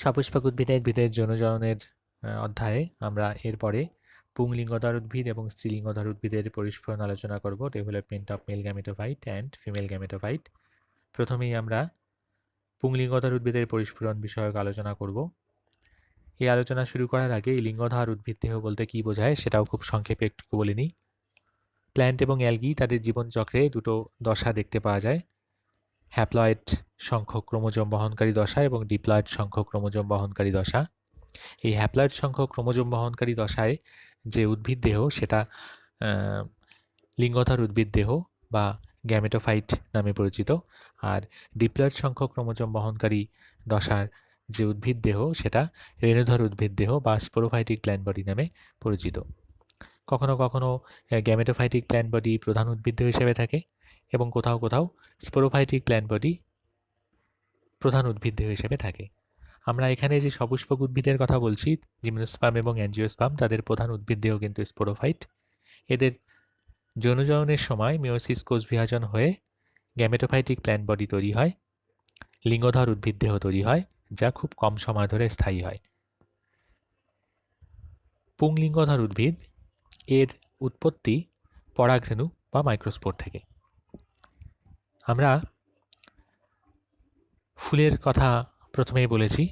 সপুষ্পক উদ্ভিদের যৌনজননের অধ্যায়ে আমরা এরপরে পুংলিঙ্গধর উদ্ভিদ এবং স্ত্রীলিঙ্গধর উদ্ভিদের পরিস্ফুরণ আলোচনা করব, development of male gametophyte and female gametophyte. প্রথমেই আমরা পুংলিঙ্গধর উদ্ভিদের পরিস্ফুরণ বিষয়ক আলোচনা করব। এই আলোচনা শুরু করার আগে এই লিঙ্গধর উদ্ভিদ দেহ বলতে কী বোঝায় সেটাও খুব সংক্ষেপে একটু বলে নিই। প্ল্যান্ট এবং অ্যালগি তাদের জীবনচক্রে দুটো দশা দেখতে পাওয়া যায়, হ্যাপ্লয়েড সংখ্যক ক্রোমোজোম বহনকারী দশা এবং ডিপ্লয়েড সংখ্যক ক্রোমোজোম বহনকারী দশা। এই হ্যাপ্লয়েড সংখ্যক ক্রোমোজোম বহনকারী দশায় যে উদ্ভিদ দেহ সেটা লিঙ্গধর উদ্ভিদ দেহ বা গ্যামেটোফাইট নামে পরিচিত, আর ডিপ্লয়েড সংখ্যক ক্রোমোজোম বহনকারী দশার যে উদ্ভিদ দেহ সেটা রেণুধর উদ্ভিদ দেহ বা স্পোরোফাইটিক প্ল্যান্ট বডি নামে পরিচিত। কখনো কখনো গ্যামেটোফাইটিক প্ল্যান্ট বডি প্রধান উদ্ভিদ দেহ হিসেবে থাকে এবং কোথাও কোথাও স্পোরোফাইটিক প্ল্যান্ট বডি প্রধান উদ্ভিদ দেহ হিসেবে থাকে। আমরা এখানে যে সপুষ্পক উদ্ভিদের কথা বলছি, জিমনোস্পার্ম এবং অ্যাঞ্জিওস্পার্ম, তাদের প্রধান উদ্ভিদ দেহ কিন্তু স্পোরোফাইট। এদের যৌনজননের সময় মিওসিস কোষ বিভাজন হয়ে গ্যামেটোফাইটিক প্ল্যান্ট বডি তৈরি হয়, লিঙ্গধর উদ্ভিদ দেহ তৈরি হয়, যা খুব কম সময় ধরে স্থায়ী হয়। পুংলিঙ্গধর উদ্ভিদ এর উৎপত্তি পরাগরেণু বা মাইক্রোস্পোর থেকে। আমরা ফুলের কথা প্রথমেই বলেছি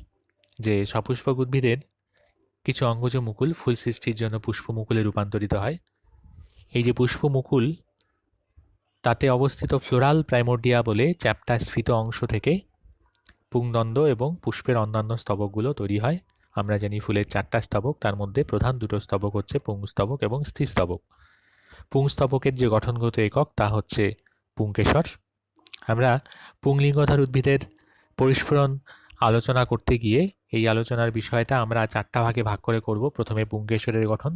যে সপুষ্পক উদ্ভিদের কিছু অঙ্গজ মুকুল ফুল সৃষ্টির জন্য পুষ্পমুকুলে রূপান্তরিত হয়। এই যে পুষ্পমুকুল, তাতে অবস্থিত ফ্লোরাল প্রাইমোর্ডিয়া বলে চ্যাপ্টা স্ফীত অংশ থেকে পুংদণ্ড এবং পুষ্পের অন্যান্য স্তবকগুলো তৈরি হয়। আমরা জানি ফুলের 4টা স্তবক, তার মধ্যে প্রধান 2টো স্তবক হচ্ছে পুংস্তবক এবং স্ত্রীস্তবক। পুংস্তবকের যে গঠনগত একক তা হচ্ছে পুংকেশর। আমরা পুংলিঙ্গধর উদ্ভিদের পরিস্ফুরণ আলোচনা করতে গিয়ে এই আলোচনার বিষয়টা আমরা 4টা ভাগে ভাগ করে করব। প্রথমে পুংকেশরের গঠন,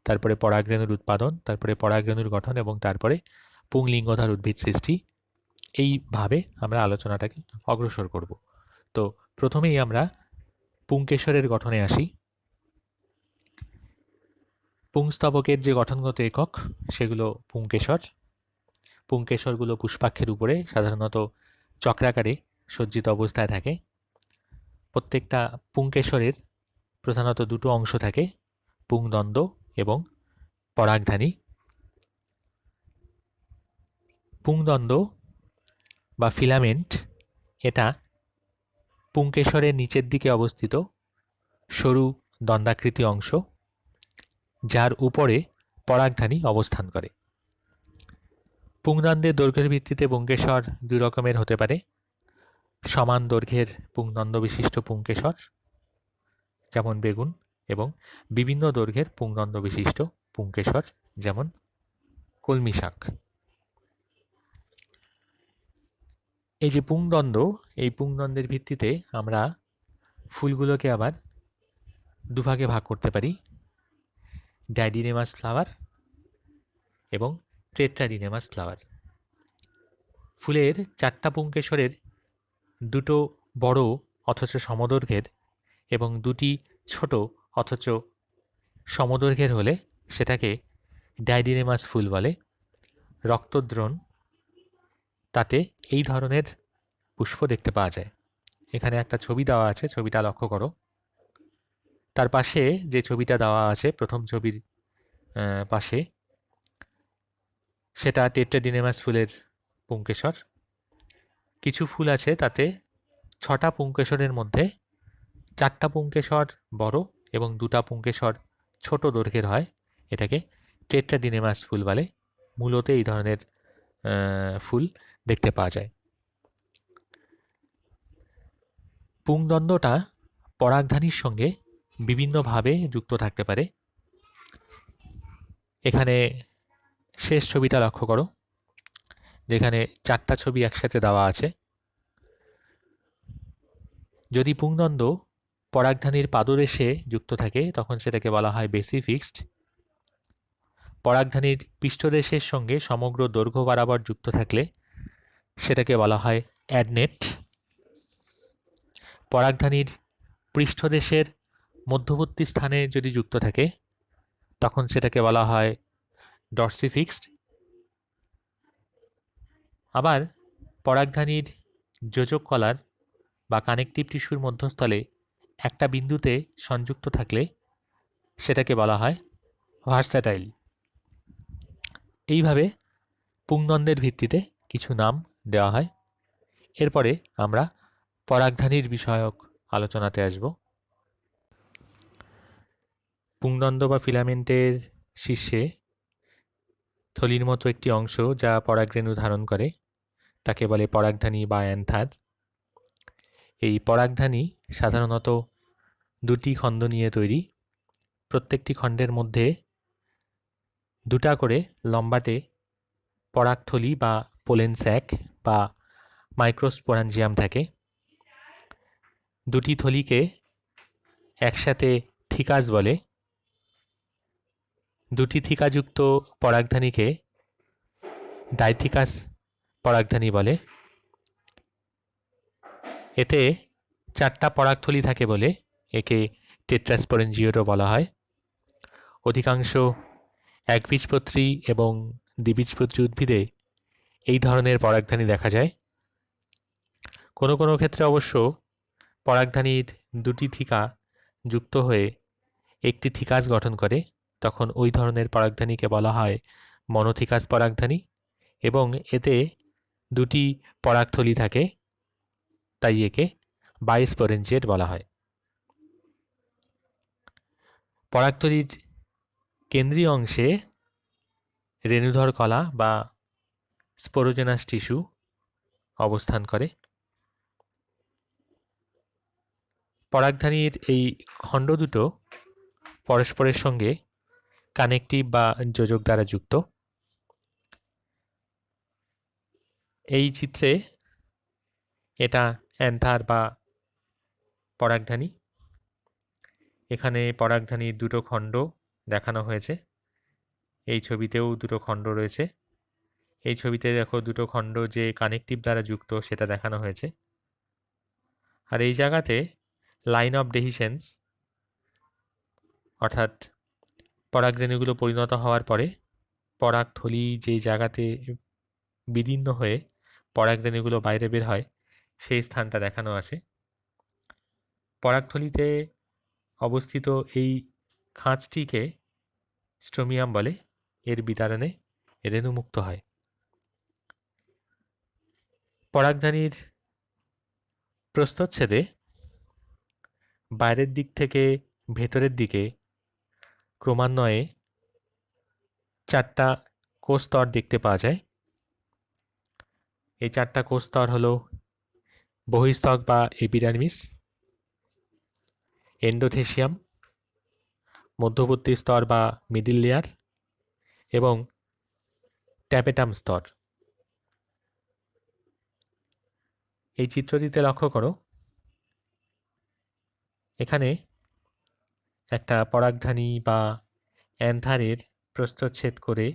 তারপরে পরাগরেণুর উৎপাদন, তারপরে পরাগরেণুর গঠন এবং তারপরে পুংলিঙ্গধর উদ্ভিদ সৃষ্টি। এইভাবে আমরা আলোচনাটাকে অগ্রসর করব। তো প্রথমেই আমরা পুংকেশরের গঠনে আসি। পুংস্তবকের যে গঠনগত একক সেগুলো পুংকেশর। পুংকেশরগুলো পুষ্পাক্ষের উপরে সাধারণত চক্রাকারে সজ্জিত অবস্থায় থাকে। প্রত্যেকটা পুংকেশরের প্রধানত 2টো অংশ থাকে, পুংদণ্ড এবং পরাগধানী। পুংদণ্ড বা ফিলামেন্ট এটা পুংকেশরের নিচের দিকে অবস্থিত সরু দণ্ডাকৃতি অংশ, যার উপরে পরাগধানী অবস্থান করে। পুংদণ্ডের দৈর্ঘ্যের ভিত্তিতে পুংকেশর 2 রকমের হতে পারে। সমান দৈর্ঘ্যের পুংদণ্ড বিশিষ্ট পুংকেশর যেমন বেগুন, এবং বিভিন্ন দৈর্ঘ্যের পুংদণ্ড বিশিষ্ট পুংকেশর যেমন কলমি শাক। এই যে পুংদণ্ড, এই পুংদণ্ডের ভিত্তিতে আমরা ফুলগুলোকে আবার দুভাগে ভাগ করতে পারি, ডাইডিনেমাস ফ্লাওয়ার এবং টেট্রাডিনেমাস ফ্লাওয়ার। ফুলের 4টা পুংকেশরের 2টো বড় অথচ সমদৈর্ঘ্যের এবং 2টি ছোট অথচ সমদৈর্ঘ্যের হলে সেটাকে ডাইডিনেমাস ফুল বলে। রক্তদ্রোণ, তাতে এই ধরনের পুষ্প দেখতে পাওয়া যায়। এখানে একটা ছবি দেওয়া আছে, ছবিটা লক্ষ্য করো। তার পাশে যে ছবিটা দেওয়া আছে প্রথম ছবির পাশে, সেটা টেট্রাডিনেমাস ফুলের পুংকেশর। কিছু ফুল আছে তাতে 6টা পুংকেশরের মধ্যে 4টা পুংকেশর বড় এবং 2টা পুংকেশর ছোট দৈর্ঘ্যের হয়, এটাকে টেট্রাডিনেমাস ফুল বলে। মূলত এই ধরনের ফুল দেখতে পাওয়া যায়। পুংদণ্ডটা পরাগধানীর সঙ্গে বিভিন্নভাবে যুক্ত থাকতে পারে। এখানে শেষ ছবিটা লক্ষ্য করো, যেখানে 4টা ছবি একসাথে দেওয়া আছে। যদি পুংদণ্ড পরাগধানীর পাদদেশে যুক্ত থাকে তখন সেটাকে বলা হয় বেসিফিক্সড। পরাগধানীর পৃষ্ঠদেশের সঙ্গে সমগ্র দৈর্ঘ্য বরাবর যুক্ত থাকলে সেটাকে বলা হয় অ্যাডনেট। পরাগধানীর পৃষ্ঠদেশের মধ্যবর্তী স্থানে যদি যুক্ত থাকে তখন সেটাকে বলা হয় ডরসিফিক্সড। আবার পরাগধানীর যোজক কলার বা কানেকটিভ টিস্যুর মধ্যস্থলে একটা বিন্দুতে সংযুক্ত থাকলে সেটাকে বলা হয় ভার্সাটাইল। এইভাবে পুংদ্বন্দ্বের ভিত্তিতে কিছু নাম দেওয়া হয়। এরপরে আমরা পরাগধানীর বিষয়ক আলোচনাতে আসব। পুংদ্বন্দ্ব বা ফিলামেন্টের শীর্ষে থলির মতো একটি অংশ যা পরাগরেণু ধারণ করে তাকে বলে পরাগধানী বা অ্যান্থার। এই পরাগধানী সাধারণত দুটি খণ্ড নিয়ে তৈরি। প্রত্যেকটি খণ্ডের মধ্যে দুটা করে লম্বাটে পরাগথলি বা পোলেন স্যাক বা মাইক্রোস্পোরাঞ্জিয়াম থাকে। দুটি থলিকে একসাথে থিকাস বলে। দুটি থিকাযুক্ত পরাগধানীকে ডাইথিকাস পরাগধানী বলে। এতে চারটা পরাগথলি থাকে বলে একে টেট্রাস্পোরেঞ্জিয়েটও বলা হয়। অধিকাংশ একবীজপত্রী এবং দ্বিবীজপত্রী উদ্ভিদে এই ধরনের পরাগধানী দেখা যায়। কোনো কোনো ক্ষেত্রে অবশ্য পরাগধানীর দুটি থিকা যুক্ত হয়ে একটি থিকাস গঠন করে, তখন ওই ধরনের পরাগধানীকে বলা হয় মনোথিকাস পরাগধানী এবং এতে দুটি পরাগথলি থাকে, তাই একে বাইস্পোরেঞ্জিয়েট বলা হয়। পরাগথলির কেন্দ্রীয় অংশে রেণুধর কলা বা স্পোরোজেনাস টিস্যু অবস্থান করে। পরাগধানীর এই খণ্ড দুটো পরস্পরের সঙ্গে কানেকটিভ বা যোজক দ্বারা যুক্ত। এই চিত্রে এটা অ্যান্থার বা পরাগধানী। এখানে পরাগধানীর দুটো খণ্ড দেখানো হয়েছে। এই ছবিতেও দুটো খণ্ড রয়েছে। এই ছবিতে দেখো দুটো খণ্ড যে কানেকটিভ দ্বারা যুক্ত সেটা দেখানো হয়েছে। আর এই জায়গাতে লাইন অফ ডেহিসেন্স অর্থাৎ পরাগরেণুগুলো পরিণত হওয়ার পরে পরাগথলি যে জায়গাতে বিদীর্ণ হয়ে পরাগরেণুগুলো বাইরে বের হয় সেই স্থানটা দেখানো আছে। পরাগথলিতে অবস্থিত এই খাঁজটিকে স্ট্রোমিয়াম বলে। এর বিতাড়নে রেণুমুক্ত হয়। পরাগধানীর প্রস্থচ্ছেদে বাইরের দিক থেকে ভেতরের দিকে ক্রমান্বয়ে চারটা কোষ স্তর দেখতে পাওয়া যায়। এই চারটা কোষ স্তর হল বহিঃস্থক বা এপিডার্মিস, এন্ডোথেসিয়াম, মধ্যবর্তী স্তর বা মিডিল লেয়ার এবং ট্যাপেটাম স্তর। এই চিত্রটিতে লক্ষ্য করো, এখানে একটা পরাগধানী বা অ্যান্থারের প্রস্থচ্ছেদ করে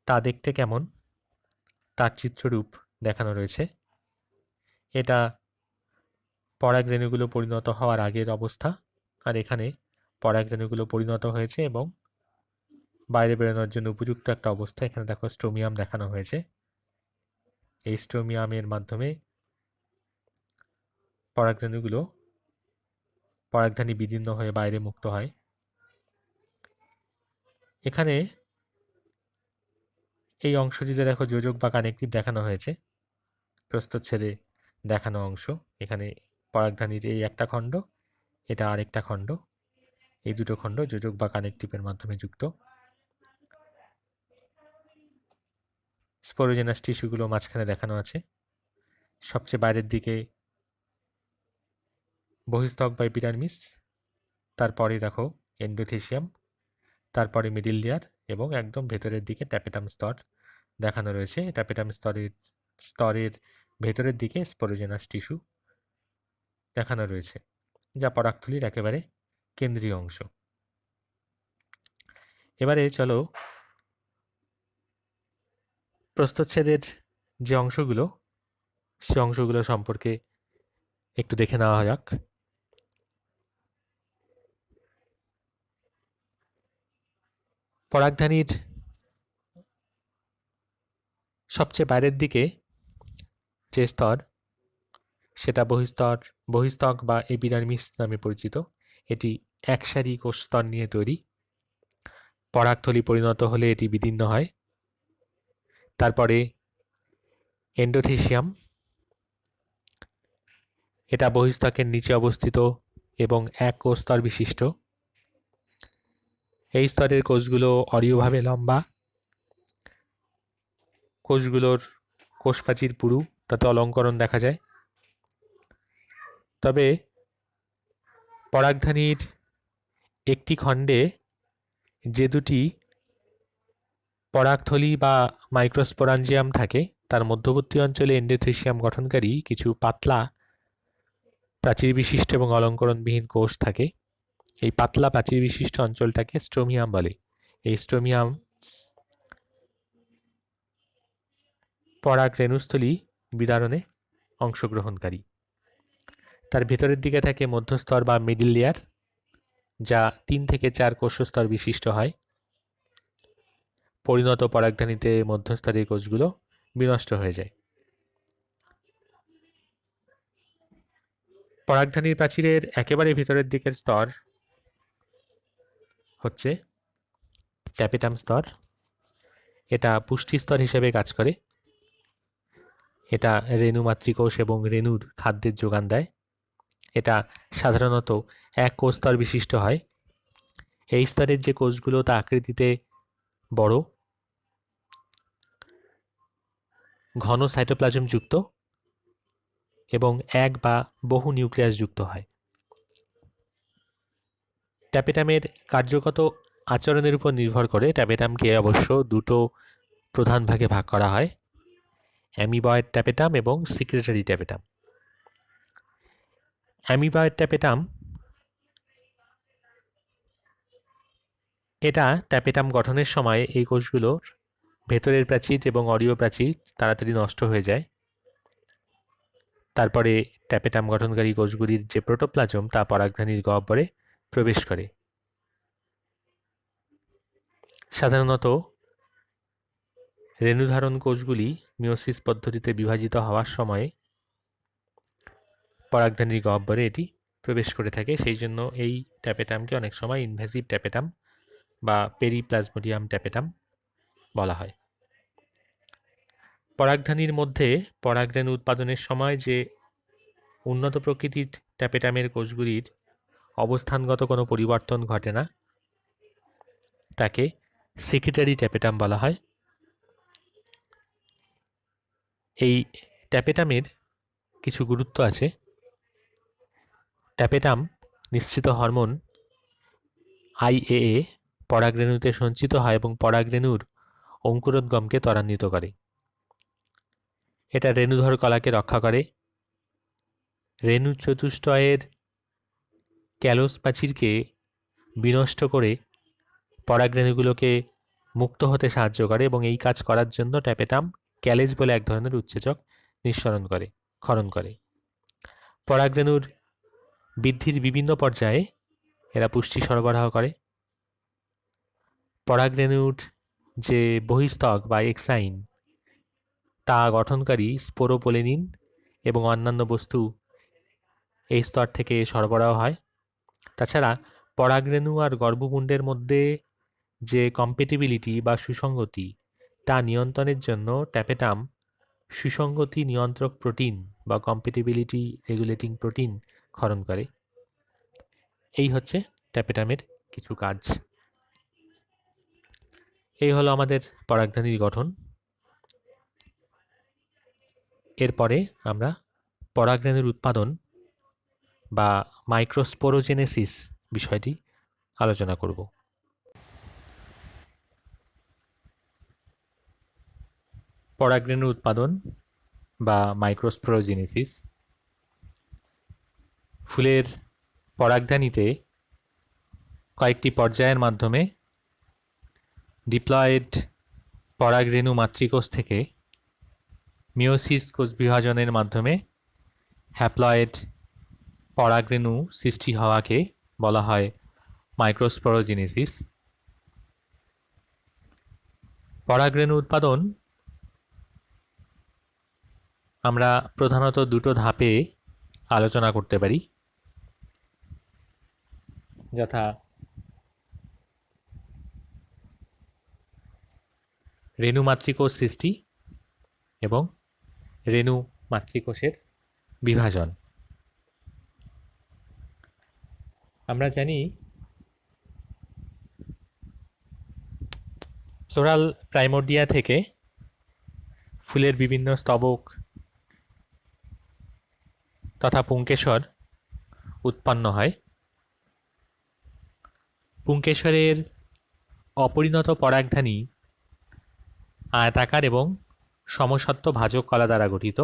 তা দেখতে কেমন তার চিত্ররূপ দেখানো রয়েছে। এটা পরাগরেণুগুলো পরিণত হওয়ার আগের অবস্থা, আর এখানে পরাগরেণুগুলো পরিণত হয়েছে এবং বাইরে বেরোনোর জন্য উপযুক্ত একটা অবস্থা। এখানে দেখো স্ট্রোমিয়াম দেখানো হয়েছে। এই স্ট্রোমিয়ামের মাধ্যমে পরাগরেণুগুলো পরাগধানী বিদীর্ণ হয়ে বাইরে মুক্ত হয়। এখানে এই অংশটিতে দেখো যোজক বা কানেকটিভ দেখানো হয়েছে, প্রস্থচ্ছেদে দেখানো অংশ। এখানে পরাগধানীর এই একটা খণ্ড, এটা আরেকটা খণ্ড, এই দুটো খণ্ড যোজক বা কানেকটিভের মাধ্যমে যুক্ত। স্পোরোজেনাস টিস্যুগুলো মাঝখানে দেখানো আছে। সবচেয়ে বাইরের দিকে বহিঃস্থক বা এপিডার্মিস, তারপরে দেখো এন্ডোথেসিয়াম, তারপরে মিডিল লেয়ার এবং একদম ভেতরের দিকে ট্যাপেটাম স্তর দেখানো রয়েছে। ট্যাপেটাম স্তরের ভেতরের দিকে স্পোরোজেনাস টিস্যু দেখানো রয়েছে, যা পরাগথলির একেবারে কেন্দ্রীয় অংশ। এবারে চলো প্রস্থচ্ছেদের যে অংশগুলো সে অংশগুলো সম্পর্কে একটু দেখে নেওয়া যাক। পরাগধানীর সবচেয়ে বাইরের দিকে যে স্তর সেটা বহিস্তক বা এপিডার্মিস নামে পরিচিত। এটি একসারি কোষ স্তর নিয়ে তৈরি। পরাগথলি পরিণত হলে এটি বিদীর্ণ হয়। তারপরে এন্ডোথেসিয়াম, এটা বহিস্তকের নিচে অবস্থিত এবং এক কোষ স্তর বিশিষ্ট। এই স্তরের কোষগুলো অরীয়ভাবে লম্বা। কোষগুলোর কোষপ্রাচীর পুরু, তাতে অলঙ্করণ দেখা যায়। তবে পরাগধানীর একটি খণ্ডে যে দুটি পরাগথলি বা মাইক্রোস্পোরাঞ্জিয়াম থাকে, তার মধ্যবর্তী অঞ্চলে এন্ডোথেসিয়াম গঠনকারী কিছু পাতলা প্রাচীর বিশিষ্ট এবং অলঙ্করণবিহীন কোষ থাকে। এই পাতলা প্রাচীর বিশিষ্ট অঞ্চলটাকে স্ট্রোমিয়াম বলে। এই স্ট্রোমিয়াম পরাগ রেণুস্থলী বিদারণে অংশগ্রহণকারী। তার ভেতরের দিকে থাকে মধ্যস্তর বা মিডল লেয়ার, যা 3 থেকে 4 কোষস্তর বিশিষ্ট হয়। পরিণত পরাগধানীতে মধ্যস্তরের কোষগুলো বিনষ্ট হয়ে যায়। পরাগধানীর প্রাচীরের একেবারে ভিতরের দিকের স্তর হচ্ছে ট্যাপেটাম স্তর। এটা পুষ্টি স্তর হিসেবে কাজ করে। এটা রেণু মাতৃকোষ এবং রেণুর খাদ্যের যোগান দেয়। এটা সাধারণত এক কোষ স্তর বিশিষ্ট হয়। এই স্তরের যে কোষগুলো তা আকৃতিতে বড়, ঘন সাইটোপ্লাজম যুক্ত এবং এক বা বহু নিউক্লিয়াস যুক্ত হয়। ট্যাপেটামের কার্যগত আচরণের উপর নির্ভর করে ট্যাপেটামকে অবশ্য দুটো প্রধান ভাগে ভাগ করা হয়: অ্যামিবয়েড ট্যাপেটাম এবং সিক্রেটারি ট্যাপেটাম। অ্যামিবয়েড ট্যাপেটাম, এটা ট্যাপেটাম গঠনের সময় এই কোষগুলোর ভেতরের প্রাচীর এবং অরীয় প্রাচীর তাড়াতাড়ি নষ্ট হয়ে যায়। তারপরে ট্যাপেটাম গঠনকারী কোষগুলির যে প্রোটোপ্লাজম তা পরাগধানীর গহ্বরে প্রবেশ করে। সাধারণত রেণুধারণ কোষগুলি মিওসিস পদ্ধতিতে বিভাজিত হওয়ার সময় পরাগধানীর গহ্বরে এটি প্রবেশ করে থাকে। সেই জন্য এই ট্যাপেটামকে অনেক সময় ইনভ্যাসিভ ট্যাপেটাম বা পেরিপ্লাজমোডিয়াম ট্যাপেটাম বলা হয়। পরাগধানীর মধ্যে পরাগরেণু উৎপাদনের সময় যে উন্নত প্রকৃতির ট্যাপেটামের কোষগুলির অবস্থানগত কোনো পরিবর্তন ঘটে না, তাকে সেক্রেটারি ট্যাপেটাম বলা হয়। এই ট্যাপেটামের কিছু গুরুত্ব আছে। ট্যাপেটাম নিঃসৃত হরমোন IAA পরাগরেণুতে সঞ্চিত হয় এবং পরাগরেণুর অঙ্কুরোদ্গমকে ত্বরান্বিত করে। এটা রেণুধর কলাকে রক্ষা করে। রেণু চতুষ্টয়ের ক্যালোস প্রাচীরকে বিনষ্ট করে পরাগরেণুগুলোকে মুক্ত হতে সাহায্য করে এবং এই কাজ করার জন্য ট্যাপেটাম ক্যালেজ বলে এক ধরনের উৎসেচক ক্ষরণ করে। পরাগরেণুর বৃদ্ধির বিভিন্ন পর্যায়ে এরা পুষ্টি সরবরাহ করে। পরাগরেণুর যে বহিস্তক বা এক্সাইন তা গঠনকারী স্পোরোপোলেনিন এবং অন্যান্য বস্তু এই স্তর থেকে সরবরাহ হয়। তাছাড়া পরাগরেণু আর গর্ভপুণ্ডের মধ্যে যে কম্পেটিবিলিটি বা সুসঙ্গতি তা নিয়ন্ত্রণের জন্য ট্যাপেটাম সুসঙ্গতি নিয়ন্ত্রক প্রোটিন বা কম্পেটিবিলিটি রেগুলেটিং প্রোটিন ক্ষরণ করে। এই হচ্ছে ট্যাপেটামের কিছু কাজ। এই হলো আমাদের পরাগধানীর গঠন। এরপরে আমরা পরাগরেণুর উৎপাদন বা মাইক্রোস্পোরোজেনেসিস বিষয়টি আলোচনা করব। পরাগরেণু উৎপাদন বা মাইক্রোস্পোরোজেনেসিস ফুলের পরাগধানীতে কয়েকটি পর্যায়ের মাধ্যমে ডিপ্লয়েড পরাগরেণু মাতৃকোষ থেকে মিওসিস কোষ বিভাজনের মাধ্যমে হ্যাপ্লয়েড পরাগরেণু সৃষ্টি হওয়াকে বলা হয় মাইক্রোস্পোরোজেনেসিস। পরাগরেণু উৎপাদন আমরা প্রধানত দুটো ধাপে আলোচনা করতে পারি, যথা রেণু মাতৃকোষ সৃষ্টি এবং রেণু মাতৃকোষের বিভাজন। আমরা জানি ফ্লোরাল প্রাইমোর্ডিয়া থেকে ফুলের বিভিন্ন স্তবক তথা পুংকেশর উৎপন্ন হয়। পুংকেশরের অপরিণত পরাগধানী আয়তাকার এবং সমসত্ব ভাজক কলা দ্বারা গঠিত।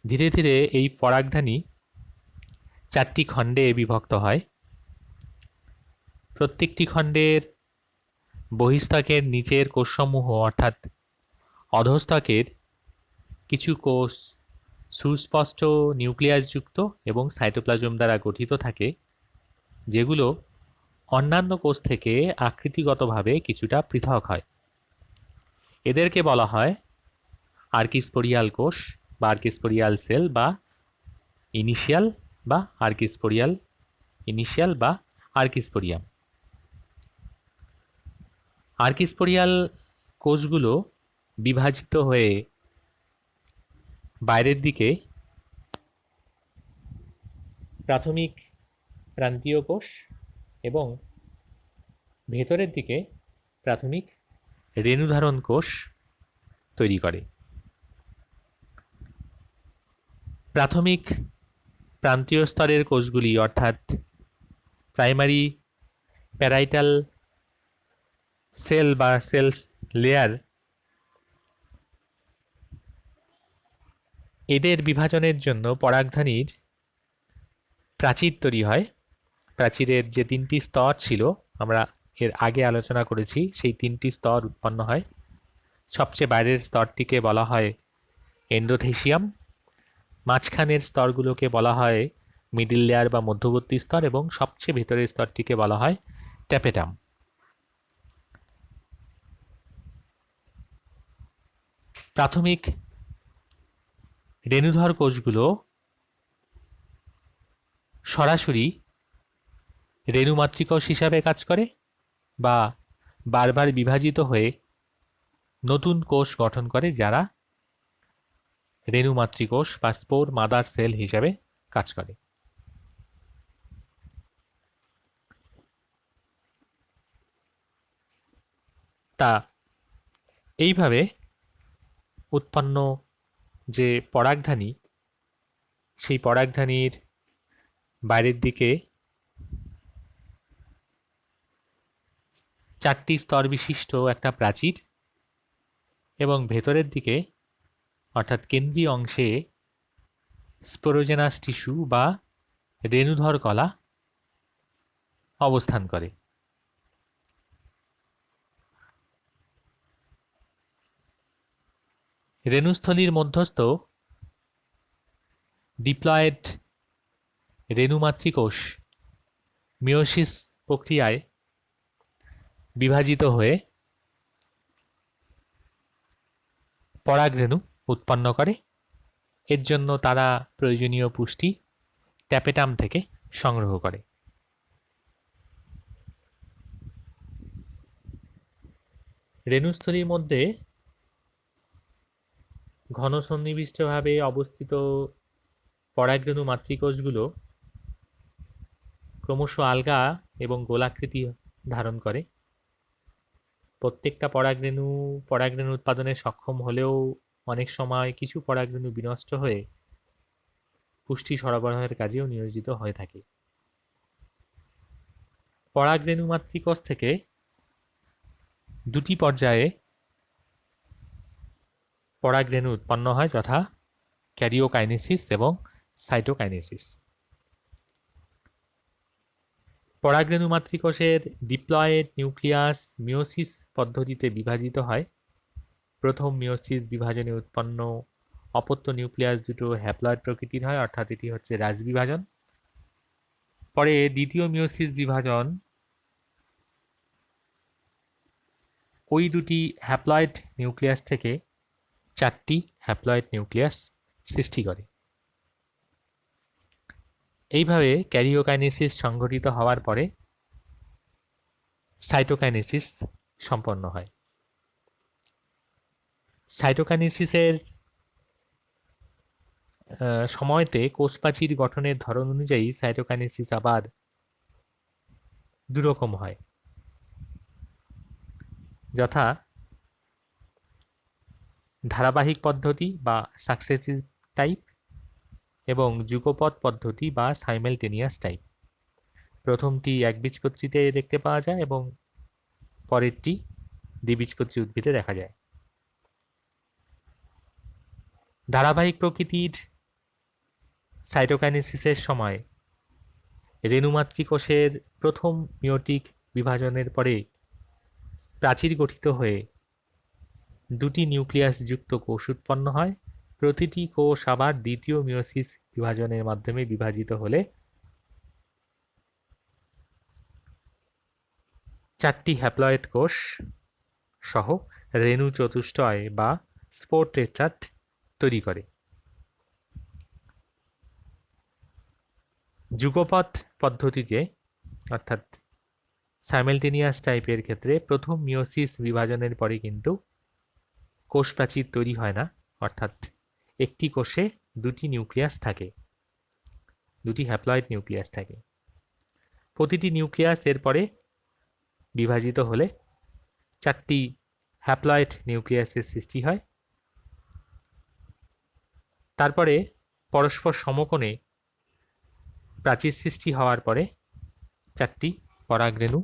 ধীরে ধীরে এই পরাগধানী 4টি খণ্ডে বিভক্ত হয়। প্রত্যেকটি খণ্ডের বহিঃস্থকের নিচের কোষসমূহ অর্থাৎ অধঃস্থকের কিছু কোষ সুস্পষ্ট নিউক্লিয়াসযুক্ত এবং সাইটোপ্লাজম দ্বারা গঠিত থাকে, যেগুলো অন্যান্য কোষ থেকে আকৃতিগতভাবে কিছুটা পৃথক হয়। এদেরকে বলা হয় আর্কিস্পোরিয়াল কোষ বা আর্কিস্পোরিয়াল সেল বা ইনিশিয়াল বা আর্কিস্পোরিয়াম। আর্কিস্পোরিয়াল কোষগুলো বিভাজিত হয়ে বাইরের দিকে প্রাথমিক প্রান্তীয় কোষ এবং ভেতরের দিকে প্রাথমিক রেণুধারণ কোষ তৈরি করে। প্রাথমিক প্রান্তীয় স্তরের কোষগুলি অর্থাৎ প্রাইমারি প্যারাইটাল সেল বা সেলস লেয়ার, এদের বিভাজনের জন্য পরাগধানীর প্রাচীর তৈরি হয়। প্রাচীরের যে 3টি স্তর ছিল, আমরা এর আগে আলোচনা করেছি, সেই 3টি স্তর উৎপন্ন হয়। সবচেয়ে বাইরের স্তরটিকে বলা হয় এন্ডোথেসিয়াম, মাঝখানের স্তরগুলোকে বলা হয় মিডিল লেয়ার বা মধ্যবর্তী স্তর, এবং সবচেয়ে ভেতরের স্তরটিকে বলা হয় ট্যাপেটাম। প্রাথমিক রেণুধর কোষগুলো সরাসরি রেণু মাতৃকোষ হিসাবে কাজ করে বা বারবার বিভাজিত হয়ে নতুন কোষ গঠন করে, যারা রেণু মাতৃকোষ বা স্পোর মাদার সেল হিসাবে কাজ করে। তা এইভাবে উৎপন্ন যে পরাগধানী, সেই পরাগধানীর বাইরের দিকে 4টি স্তর বিশিষ্ট একটা প্রাচীর এবং ভেতরের দিকে অর্থাৎ কেন্দ্রীয় অংশে স্পোরোজেনাস টিস্যু বা রেণুধর কলা অবস্থান করে। রেণুস্থলীর মধ্যস্থ ডিপ্লয়েড রেণু মাতৃকোষ মিওসিস প্রক্রিয়ায় বিভাজিত হয়ে পরাগরেণু উৎপন্ন করে। এর জন্য তারা প্রয়োজনীয় পুষ্টি ট্যাপেটাম থেকে সংগ্রহ করে। রেণুস্থলীর মধ্যে ঘন সন্নিবিষ্টভাবে অবস্থিত পরাগরেণু মাতৃকোষগুলো ক্রমশ আলগা এবং গোলাকৃতি ধারণ করে। প্রত্যেকটা পরাগরেণু উৎপাদনে সক্ষম হলেও অনেক সময় কিছু পরাগরেণু বিনষ্ট হয়ে পুষ্টি সরবরাহের কাজেও নিয়োজিত হয়ে থাকে। পরাগরেণু মাতৃকোষ থেকে 2টি পর্যায়ে পরাগরেণু উৎপন্ন হয়, যথা ক্যারিওকাইনেসিস এবং সাইটোকাইনেসিস। পরাগরেণু মাতৃকোষের ডিপ্লয়েড নিউক্লিয়াস মিওসিস পদ্ধতিতে বিভাজিত হয়। প্রথম মিওসিস বিভাজনে উৎপন্ন অপত্য নিউক্লিয়াস দুটো হ্যাপ্লয়েড প্রকৃতির হয়, অর্থাৎ এটি হচ্ছে রাজবিভাজন। পরে দ্বিতীয় মিওসিস বিভাজন ওই 2টি হ্যাপ্লয়েড নিউক্লিয়াস থেকে 4টি হ্যাপ্লয়েড নিউক্লিয়াস সৃষ্টি করে। এইভাবে ক্যারিওকাইনেসিস সংঘটিত হওয়ার পরে সাইটোকাইনেসিস সম্পন্ন হয়। সাইটোকাইনেসিসের সময়তে কোষপ্রাচীর গঠনের ধরন অনুযায়ী সাইটোকাইনেসিস আবার দুরকম হয়, যথা ধারাবাহিক পদ্ধতি বা সাকসেসিভ টাইপ এবং যুগপৎ পদ্ধতি বা সাইমেলটেনিয়াস টাইপ। প্রথমটি একবীজপত্রীতে দেখতে পাওয়া যায় এবং পরেরটি দ্বিবীজপত্রী উদ্ভিদে দেখা যায়। ধারাবাহিক প্রকৃতির সাইটোকাইনেসিসের সময় রেণুমাতৃকোষের প্রথম মিওটিক বিভাজনের পরে প্রাচীর গঠিত হয়ে দুটি নিউক্লিয়াস যুক্ত কোষ উৎপন্ন হয়। প্রতিটি কোষ আবার দ্বিতীয় মিওসিস বিভাজনের মাধ্যমে বিভাজিত হলে চারটি হ্যাপ্লয়েড কোষ সহ রেণু চতুষ্টয় বা স্পোর টেট্রাড তৈরি করে। যুগপৎ পদ্ধতিতে অর্থাৎ সাইমেলটেনিয়াস টাইপের ক্ষেত্রে প্রথম মিওসিস বিভাজনের পরে কিন্তু কোষ প্রাচীর তৈরি হয় না, অর্থাৎ একটি কোষে দুটি নিউক্লিয়াস থাকে, দুটি হ্যাপ্লয়েড নিউক্লিয়াস থাকে। প্রতিটি নিউক্লিয়াস এরপরে বিভাজিত হলে চারটি হ্যাপ্লয়েড নিউক্লিয়াসের সৃষ্টি হয়। তারপরে পরস্পর সমকোণে প্রাচীর সৃষ্টি হওয়ার পরে চারটি পরাগরেণু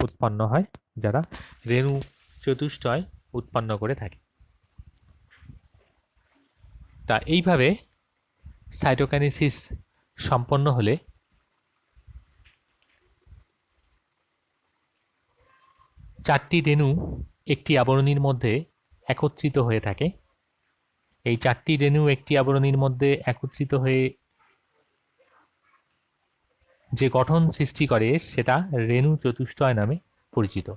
উৎপন্ন হয়, যারা রেণু চতুষ্টয় উৎপন্ন করে থাকে। তা এইভাবে সাইটোকাইনেসিস সম্পন্ন হলে চারটি রেণু একটি আবরণীর মধ্যে একত্রিত হয়ে থাকে। এই চারটি রেণু একটি আবরণীর মধ্যে একত্রিত হয়ে যে গঠন সৃষ্টি করে সেটা রেণু চতুষ্টয় নামে পরিচিত।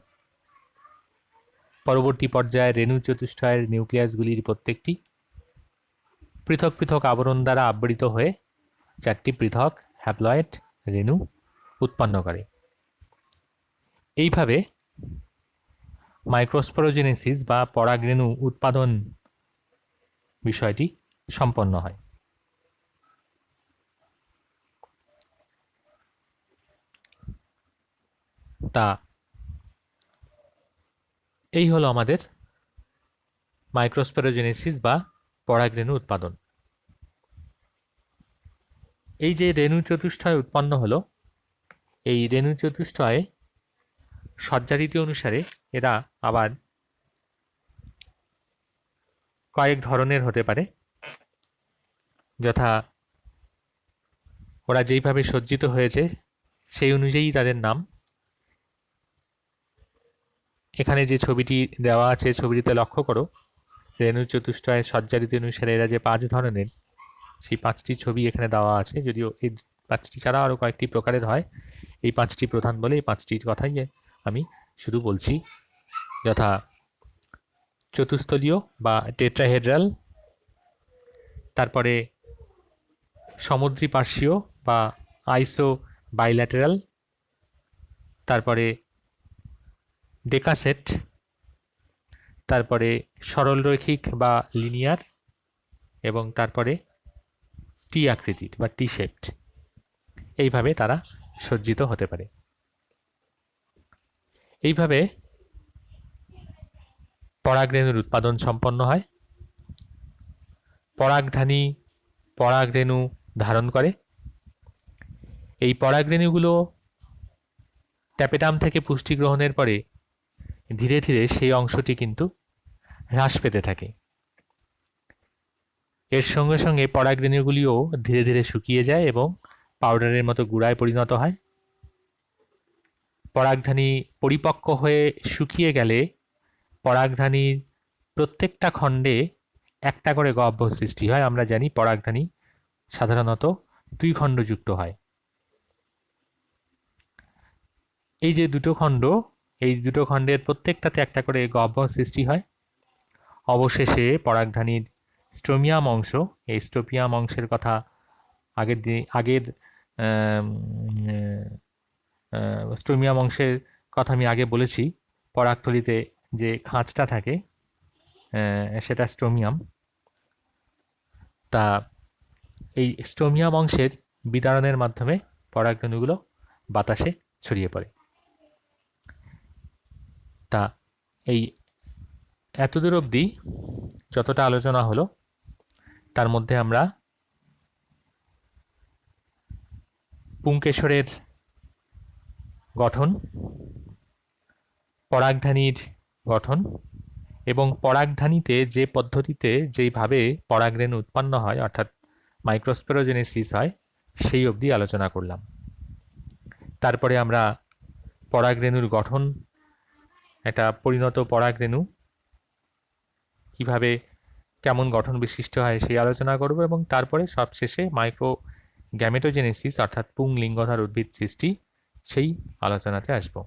পরবর্তী পর্যায়ে রেণু চতুষ্টয়ের নিউক্লিয়াসগুলির প্রত্যেকটি পৃথক পৃথক আবরণ দ্বারা আবৃত হয়ে চারটি পৃথক হ্যাপ্লয়েড রেণু উৎপন্ন করে। এইভাবে মাইক্রোস্পোরোজেনেসিস বা পরাগরেণু উৎপাদন বিষয়টি সম্পন্ন হয়। তা এই হলো আমাদের মাইক্রোস্পোরোজেনেসিস বা পরাগরেণু উৎপাদন। এই যে রেণু চতুষ্টয় উৎপন্ন হলো, এই রেণু চতুষ্টয়ে সজ্জারীতি অনুসারে এরা আবার কয়েক ধরনের হতে পারে, যথা ওরা যেইভাবে সজ্জিত হয়েছে সেই অনুযায়ী তাদের নাম। এখানে যে ছবিটি দেওয়া আছে, ছবিটিতে লক্ষ্য করো, রেণু চতুষ্টয়ের সজ্জারীতি অনুসারে এরা যে 5 ধরনের, সেই 5টি ছবি এখানে দেওয়া আছে। যদিও এই 5টি ছাড়া আরও কয়েকটি প্রকারের হয়, এই 5টি প্রধান বলে এই 5টির কথাই আমি শুধু বলছি, যথা চতুস্থলীয় বা টেট্রাহেড্রাল, তারপরে সমদ্বিপার্শ্বীয় বা আইসো বাইল্যাটেরাল, তারপরে ডেকাসেট, তারপরে সরলরৈখিক বা লিনিয়ার, এবং তারপরে টি আকৃতির বা টি শেপড। এইভাবে তারা সজ্জিত হতে পারে। এইভাবে পরাগরেণুর উৎপাদন সম্পন্ন হয়। পরাগধানী পরাগরেণু ধারণ করে। এই পরাগরেণুগুলো ট্যাপেটাম থেকে পুষ্টি গ্রহণের পরে ধীরে ধীরে সেই অংশটি কিন্তু হ্রাস পেতে থাকে। এর সঙ্গে সঙ্গে পরাগরেণুগুলিও ধীরে ধীরে শুকিয়ে যায় এবং পাউডারের মতো গুঁড়ায় পরিণত হয়। পরাগধানী পরিপক্ক হয়ে শুকিয়ে গেলে পরাগধানীর প্রত্যেকটা খণ্ডে একটা করে গহ্বর সৃষ্টি হয়। আমরা জানি পরাগধানী সাধারণত 2 খণ্ডযুক্ত হয়। এই যে দুটো খণ্ড, এই দুটো খণ্ডের প্রত্যেকটাতে একটা করে গহ্বর সৃষ্টি হয়। অবশেষে পরাগধানীর স্ট্রোমিয়াম অংশ, এই স্ট্রোপিয়াম অংশের কথা আগের স্ট্রোমিয়াম অংশের কথা আমি আগে বলেছি। পরাগথলিতে যে খাঁজটা থাকে সেটা স্ট্রোমিয়াম। তা এই স্ট্রোমিয়াম অংশের বিদারণের মাধ্যমে পরাগরেণুগুলো বাতাসে ছড়িয়ে পড়ে। তা এই এতদূর অবধি যতটা আলোচনা হলো তার মধ্যে আমরা পুংকেশরের গঠন, পরাগধানীর গঠন এবং পরাগধানীতে যে পদ্ধতিতে যেইভাবে পরাগরেণু উৎপন্ন হয় অর্থাৎ মাইক্রোস্পোরোজেনেসিস হয় সেই অবধি আলোচনা করলাম। তারপরে আমরা পরাগরেণুর গঠন, একটা পরিণত পরাগরেণু কিভাবে কেমন গঠন বিশিষ্ট হয় সেই আলোচনা করব এবং তারপরে সবশেষে মাইক্রো গ্যামেটোজেনেসিস অর্থাৎ পুংলিঙ্গধর উদ্ভিদ সৃষ্টি সেই আলোচনাতে আসবো।